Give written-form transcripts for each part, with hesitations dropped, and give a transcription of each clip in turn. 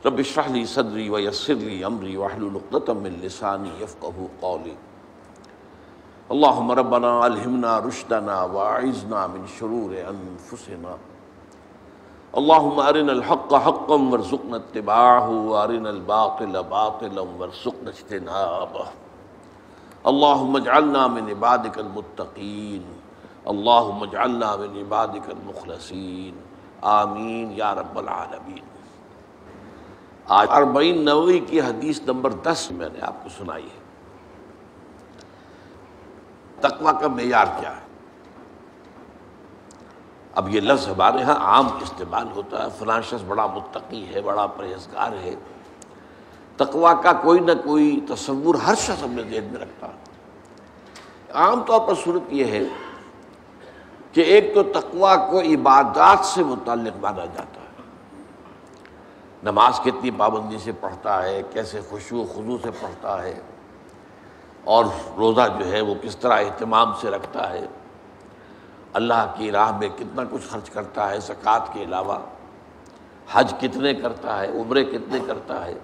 رب اشرح لي صدري ويسر لي امري واحلل عقدة من لساني يفقهوا قولي اللهم ربنا الهمنا رشدنا واعذنا من شرور انفسنا اللهم ارنا الحق حقا وارزقنا اتباعه وارنا الباطل باطلا وارزقنا اجتنابه اللهم اجعلنا من عبادك المتقين اللهم اجعلنا من عبادك المخلصين آمین یا رب العالمین۔ آج 40 نووی کی حدیث نمبر 10 میں نے آپ کو سنائی ہے۔ تقویٰ کا معیار کیا ہے؟ اب یہ لفظ ہمارے ہاں عام استعمال ہوتا ہے، فلاں شخص بڑا متقی ہے، بڑا پرہیزگار ہے۔ تقویٰ کا کوئی نہ کوئی تصور ہر شخص اپنے ذہن میں رکھتا ہے۔ عام طور پر صورت یہ ہے کہ ایک تو تقویٰ کو عبادات سے متعلق مانا جاتا ہے، نماز کتنی پابندی سے پڑھتا ہے، کیسے خشوع و خضوع سے پڑھتا ہے، اور روزہ جو ہے وہ کس طرح اہتمام سے رکھتا ہے، اللہ کی راہ میں کتنا کچھ خرچ کرتا ہے زکوٰۃ کے علاوہ، حج کتنے کرتا ہے، عمرے کتنے کرتا ہے۔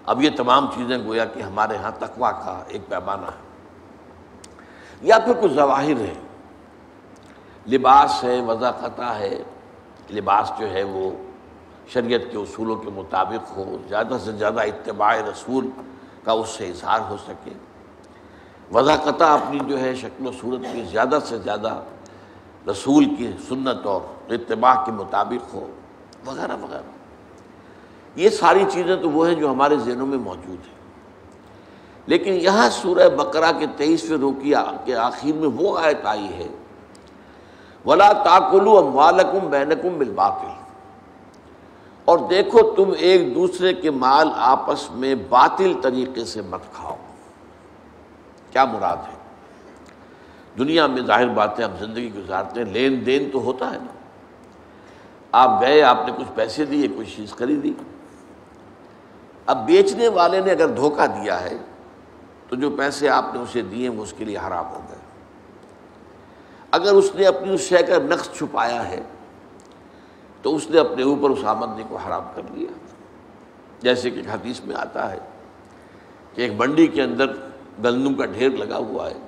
اب یہ تمام چیزیں گویا کہ ہمارے ہاں تقویٰ کا ایک پیمانہ ہے۔ یا پھر کچھ ظواہر ہیں، لباس ہے، وضاقتہ ہے، لباس جو ہے وہ شریعت کے اصولوں کے مطابق ہو، زیادہ سے زیادہ اتباع رسول کا اس سے اظہار ہو سکے، وضاقتہ اپنی جو ہے شکل و صورت کی زیادہ سے زیادہ رسول کی سنت اور اتباع کے مطابق ہو، وغیرہ وغیرہ۔ یہ ساری چیزیں تو وہ ہیں جو ہمارے ذہنوں میں موجود ہیں، لیکن یہاں سورہ بقرہ کے 23ویں رکوع کے آخر میں وہ آیت آئی ہے وَلَا تَأْكُلُوا أَمْوَالَكُمْ بَيْنَكُمْ بِالْبَاطِلِ، اور دیکھو تم ایک دوسرے کے مال آپس میں باطل طریقے سے مت کھاؤ۔ کیا مراد ہے؟ دنیا میں ظاہر بات ہے ہم زندگی گزارتے ہیں، لین دین تو ہوتا ہے نا۔ آپ گئے، آپ نے کچھ پیسے دیے، کوئی چیز خریدی، اب بیچنے والے نے اگر دھوکہ دیا ہے تو جو پیسے آپ نے اسے دیے وہ اس کے لیے حرام ہو گئے۔ اگر اس نے اپنی اس شے کا نقص چھپایا ہے تو اس نے اپنے اوپر اس آمدنی کو حرام کر لیا۔ جیسے کہ حدیث میں آتا ہے کہ ایک منڈی کے اندر گندم کا ڈھیر لگا ہوا ہے،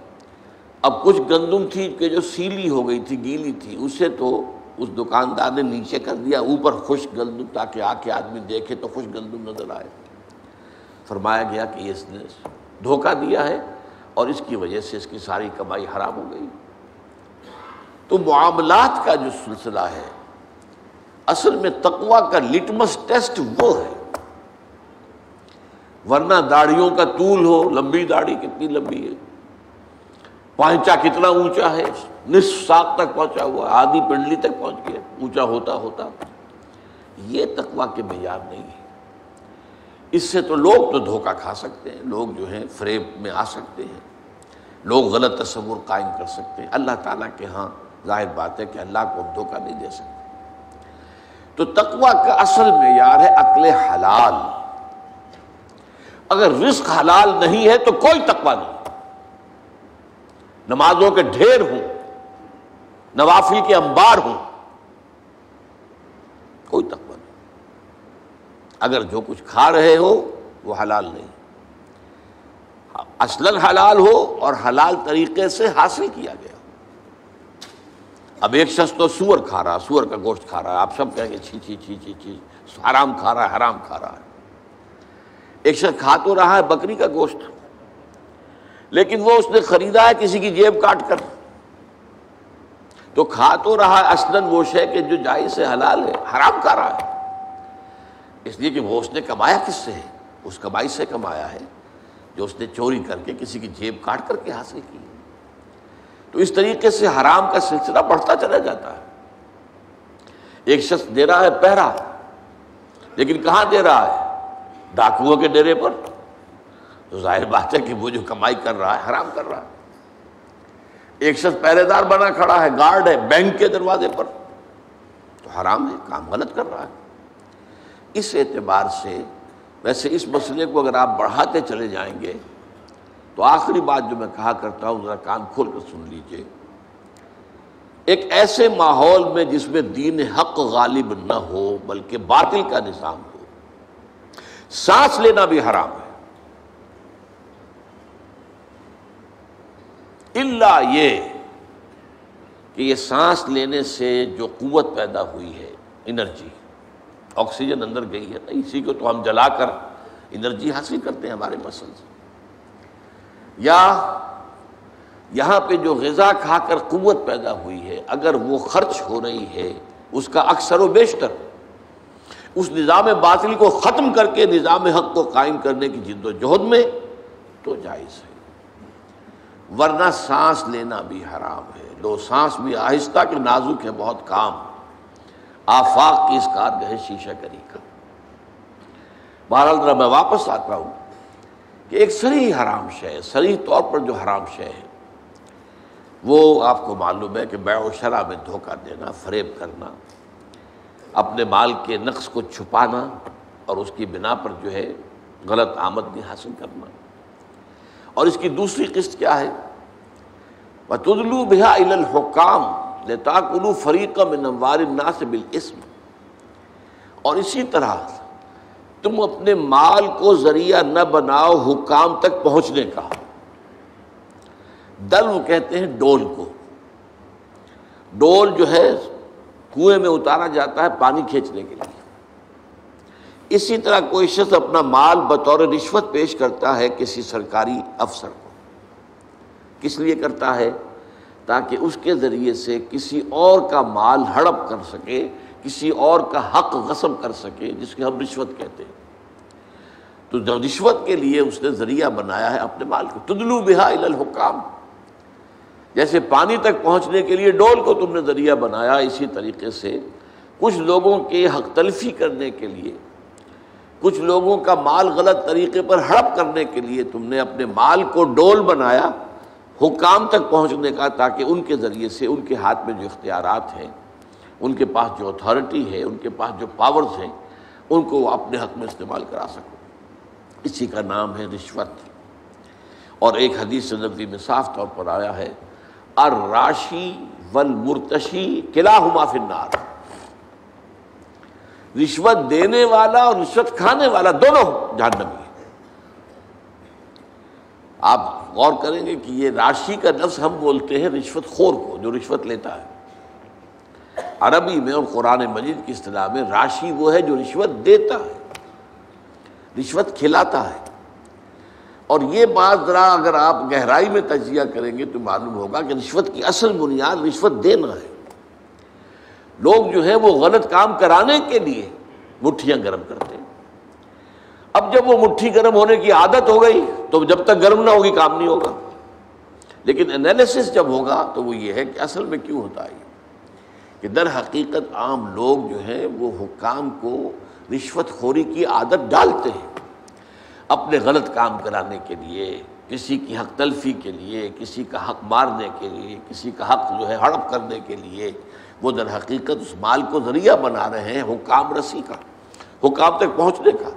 اب کچھ گندم تھی کہ جو سیلی ہو گئی تھی، گیلی تھی، اسے تو اس دکاندار نے نیچے کر دیا، اوپر خشک گندم، تاکہ آ کے آدمی دیکھے تو خشک گندم نظر آئے۔ فرمایا گیا کہ اس نے دھوکہ دیا ہے اور اس کی وجہ سے اس کی ساری کمائی حرام ہو گئی۔ تو معاملات کا جو سلسلہ ہے اصل میں تقویٰ کا لٹمس ٹیسٹ وہ ہے، ورنہ داڑھیوں کا طول ہو، لمبی داڑھی کتنی لمبی ہے، پائنچا کتنا اونچا ہے، نصف ساق تک پہنچا ہوا، آدھی پنڈلی تک پہنچ گیا، اونچا ہوتا ہوتا، یہ تقویٰ کے معیار نہیں ہے۔ اس سے تو لوگ تو دھوکہ کھا سکتے ہیں، لوگ جو ہیں فریب میں آ سکتے ہیں، لوگ غلط تصور قائم کر سکتے ہیں۔ اللہ تعالیٰ کے ہاں ظاہر بات ہے کہ اللہ کو دھوکہ نہیں دے سکتے۔ تو تقویٰ کا اصل معیار ہے عقل حلال۔ اگر رزق حلال نہیں ہے تو کوئی تقویٰ نہیں۔ نمازوں کے ڈھیر ہوں، نوافل کے انبار ہوں، کوئی تقویٰ نہیں۔ اگر جو کچھ کھا رہے ہو وہ حلال نہیں، اصلاً حلال ہو اور حلال طریقے سے حاصل کیا گیا۔ اب ایک شخص تو سور کھا رہا، سور کا گوشت کھا رہا ہے، آپ سب کہیں گے چھی چھی چھی چھی چھی، حرام کھا رہا ہے، حرام کھا رہا ہے۔ ایک شخص کھا تو رہا ہے بکری کا گوشت، لیکن وہ اس نے خریدا ہے کسی کی جیب کاٹ کر، تو کھا تو رہا ہے اصلاً وہ شے کہ جو جائز ہے، حلال ہے، حرام کھا رہا ہے، اس لیے کہ وہ اس نے کمایا کس سے ہے؟ اس کمائی سے کمایا ہے جو اس نے چوری کر کے کسی کی جیب کاٹ کر کے حاصل کی۔ تو اس طریقے سے حرام کا سلسلہ بڑھتا چلا جاتا ہے۔ ایک شخص دے رہا ہے پہرا، لیکن کہاں دے رہا ہے؟ ڈاکوؤں کے ڈیرے پر، تو ظاہر بات ہے کہ وہ جو کمائی کر رہا ہے حرام کر رہا ہے۔ ایک شخص پہرے دار بنا کھڑا ہے، گارڈ ہے بینک کے دروازے پر، تو حرام ہے، کام غلط کر رہا ہے۔ اس اعتبار سے ویسے اس مسئلے کو اگر آپ بڑھاتے چلے جائیں گے تو آخری بات جو میں کہا کرتا ہوں ذرا کان کھول کر سن لیجئے۔ ایک ایسے ماحول میں جس میں دین حق غالب نہ ہو بلکہ باطل کا نظام ہو، سانس لینا بھی حرام ہے، الا یہ کہ یہ سانس لینے سے جو قوت پیدا ہوئی ہے، انرجی، آکسیجن اندر گئی ہے، اسی کو تو ہم جلا کر انرجی حاصل کرتے ہیں ہمارے مسلز، یا یہاں پہ جو غذا کھا کر قوت پیدا ہوئی ہے اگر وہ خرچ ہو رہی ہے اس کا اکثر و بیشتر اس نظام باطل کو ختم کر کے نظام حق کو قائم کرنے کی جد و جہد میں، تو جائز ہے، ورنہ سانس لینا بھی حرام ہے۔ لو سانس بھی آہستہ کہ نازک ہے بہت کام، آفاق کی اس کارگہ شیشہ گری کا۔ بہرحال ذرا میں واپس آتا ہوں کہ ایک صریح حرام شے ہے، صریح طور پر جو حرام شے ہے وہ آپ کو معلوم ہے کہ بیع و شرع میں دھوکہ دینا، فریب کرنا، اپنے مال کے نقص کو چھپانا اور اس کی بنا پر جو ہے غلط آمدنی حاصل کرنا۔ اور اس کی دوسری قسط کیا ہے؟ وَتُدْلُوا بِهَا إِلَى الْحُكَّامِ لِتَأْكُلُوا فَرِيقًا مِّنْ أَمْوَالِ النَّاسِ بِالْإِثْمِ، اور اسی طرح تم اپنے مال کو ذریعہ نہ بناؤ حکام تک پہنچنے کا۔ دلو کہتے ہیں ڈول کو، ڈول جو ہے کنویں میں اتارا جاتا ہے پانی کھینچنے کے لیے، اسی طرح کوئی شخص اپنا مال بطور رشوت پیش کرتا ہے کسی سرکاری افسر کو، کس لیے کرتا ہے؟ تاکہ اس کے ذریعے سے کسی اور کا مال ہڑپ کر سکے، کسی اور کا حق غصب کر سکے، جس کو ہم رشوت کہتے ہیں۔ تو جو رشوت کے لیے اس نے ذریعہ بنایا ہے اپنے مال کو، تدلو بہا الی الحکام، جیسے پانی تک پہنچنے کے لیے ڈول کو تم نے ذریعہ بنایا، اسی طریقے سے کچھ لوگوں کے حق تلفی کرنے کے لیے، کچھ لوگوں کا مال غلط طریقے پر ہڑپ کرنے کے لیے تم نے اپنے مال کو ڈول بنایا حکام تک پہنچنے کا، تاکہ ان کے ذریعے سے ان کے ہاتھ میں جو اختیارات ہیں، ان کے پاس جو اتھارٹی ہے، ان کے پاس جو پاورز ہیں، ان کو اپنے حق میں استعمال کرا سکو۔ اسی کا نام ہے رشوت۔ اور ایک حدیث نبوی میں صاف طور پر آیا ہے، الراشی والمرتشی کلاہما فی النار، رشوت دینے والا اور رشوت کھانے والا دونوں جہنمی ہیں۔ آپ غور کریں گے کہ یہ راشی کا لفظ ہم بولتے ہیں رشوت خور کو، جو رشوت لیتا ہے۔ عربی میں اور قرآن مجید کی اصطلاح میں راشی وہ ہے جو رشوت دیتا ہے، رشوت کھلاتا ہے۔ اور یہ بات ذرا اگر آپ گہرائی میں تجزیہ کریں گے تو معلوم ہوگا کہ رشوت کی اصل بنیاد رشوت دینا ہے۔ لوگ جو ہیں وہ غلط کام کرانے کے لیے مٹھیاں گرم کرتے ہیں۔ اب جب وہ مٹھی گرم ہونے کی عادت ہو گئی تو جب تک گرم نہ ہوگی کام نہیں ہوگا، لیکن انالیسس جب ہوگا تو وہ یہ ہے کہ اصل میں کیوں ہوتا ہے کہ در حقیقت عام لوگ جو ہیں وہ حکام کو رشوت خوری کی عادت ڈالتے ہیں، اپنے غلط کام کرانے کے لیے، کسی کی حق تلفی کے لیے، کسی کا حق مارنے کے لیے، کسی کا حق جو ہے ہڑپ کرنے کے لیے، وہ در حقیقت اس مال کو ذریعہ بنا رہے ہیں حکام رسی کا، حکام تک پہنچنے کا،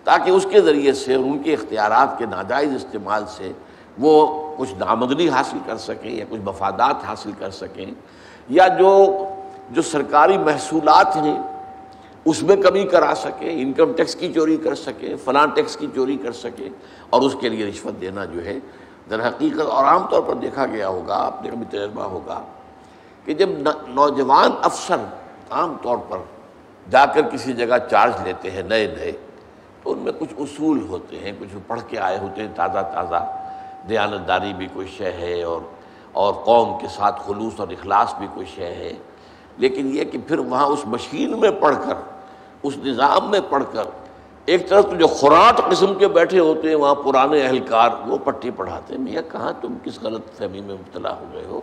تاکہ اس کے ذریعے سے ان کے اختیارات کے ناجائز استعمال سے وہ کچھ آمدنی حاصل کر سکیں یا کچھ مفادات حاصل کر سکیں، یا جو سرکاری محصولات ہیں اس میں کمی کرا سکیں، انکم ٹیکس کی چوری کر سکیں، فلاں ٹیکس کی چوری کر سکیں، اور اس کے لیے رشوت دینا جو ہے در حقیقت، اور عام طور پر دیکھا گیا ہوگا، آپ نے کبھی تجربہ ہوگا کہ جب نوجوان افسر عام طور پر جا کر کسی جگہ چارج لیتے ہیں نئے تو ان میں کچھ اصول ہوتے ہیں، کچھ پڑھ کے آئے ہوتے ہیں تازہ، دیانتداری بھی کوئی شے ہے، اور قوم کے ساتھ خلوص اور اخلاص بھی کوئی شے ہے، لیکن یہ کہ پھر وہاں اس مشین میں پڑھ کر، اس نظام میں پڑھ کر، ایک طرف تو جو خوراٹ قسم کے بیٹھے ہوتے ہیں وہاں پرانے اہلکار، وہ پٹی پڑھاتے ہیں، میاں کہاں تم کس غلط فہمی میں مبتلا ہو گئے ہو،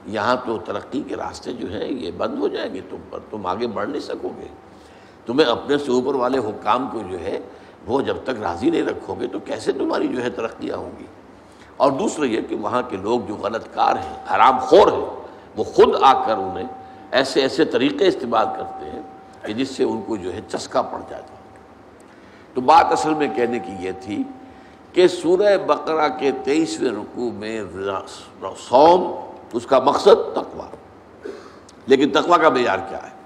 یہاں تو ترقی کے راستے جو ہیں یہ بند ہو جائیں گے تم پر، تم آگے بڑھ نہیں سکو گے، تمہیں اپنے سے اوپر والے حکام کو جو ہے وہ جب تک راضی نہیں رکھو گے تو کیسے تمہاری جو ہے ترقیاں ہوں گی۔ اور دوسرا یہ کہ وہاں کے لوگ جو غلط کار ہیں، حرام خور ہیں، وہ خود آ کر انہیں ایسے طریقے استعمال کرتے ہیں کہ جس سے ان کو جو ہے چسکا پڑ جاتا ہے۔ تو بات اصل میں کہنے کی یہ تھی کہ سورہ بقرہ کے 23ویں رکوع میں صوم، اس کا مقصد تقوی، لیکن تقوی کا معیار کیا ہے،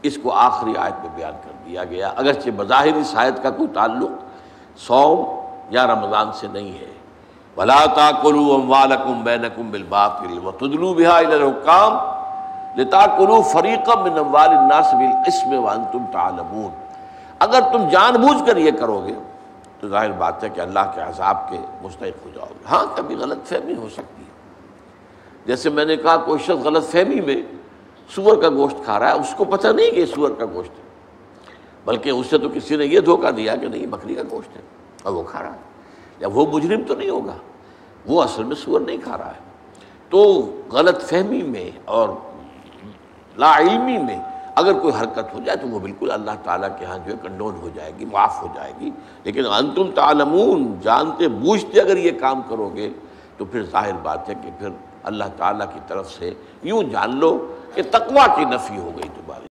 اس کو آخری آیت میں بیان کر دیا۔ دیا گیا، اگرچہ بظاہر اس آیت کا کوئی تعلق صوم یا رمضان سے نہیں ہے۔ وَلَا تَأْكُلُوا أَمْوَالَكُمْ بَيْنَكُمْ بِالْبَاطِلِ وَتُدْلُوا بِهَا إِلَى الْحُكَّامِ لِتَأْكُلُوا فَرِيقًا مِّنْ أَمْوَالِ النَّاسِ بِالْإِثْمِ وَأَنْتُمْ تَعْلَمُونَ۔ اگر تم جان بوجھ کر یہ کرو گے تو ظاہر بات ہے کہ اللہ کے عذاب کے مستحق ہو جاؤ گے۔ ہاں کبھی غلط فہمی ہو سکتی ہے، جیسے میں نے کہا کوئی شخص غلط فہمی میں سور کا گوشت کھا رہا ہے، اس کو پتہ نہیں کہ یہ سور کا گوشت ہے، بلکہ اسے تو کسی نے یہ دھوکہ دیا کہ نہیں بکری کا گوشت ہے اور وہ کھا رہا ہے، یا وہ مجرم تو نہیں ہوگا، وہ اصل میں سور نہیں کھا رہا ہے۔ تو غلط فہمی میں اور لا علمی میں اگر کوئی حرکت ہو جائے تو وہ بالکل اللہ تعالیٰ کے ہاں جو ہے کنڈون ہو جائے گی، معاف ہو جائے گی۔ لیکن انتم تعلمون، جانتے بوجھتے اگر یہ کام کرو گے تو پھر ظاہر بات ہے کہ پھر اللہ تعالیٰ کی طرف سے یوں جان لو کہ تقویٰ کی نفی ہو گئی تمہاری۔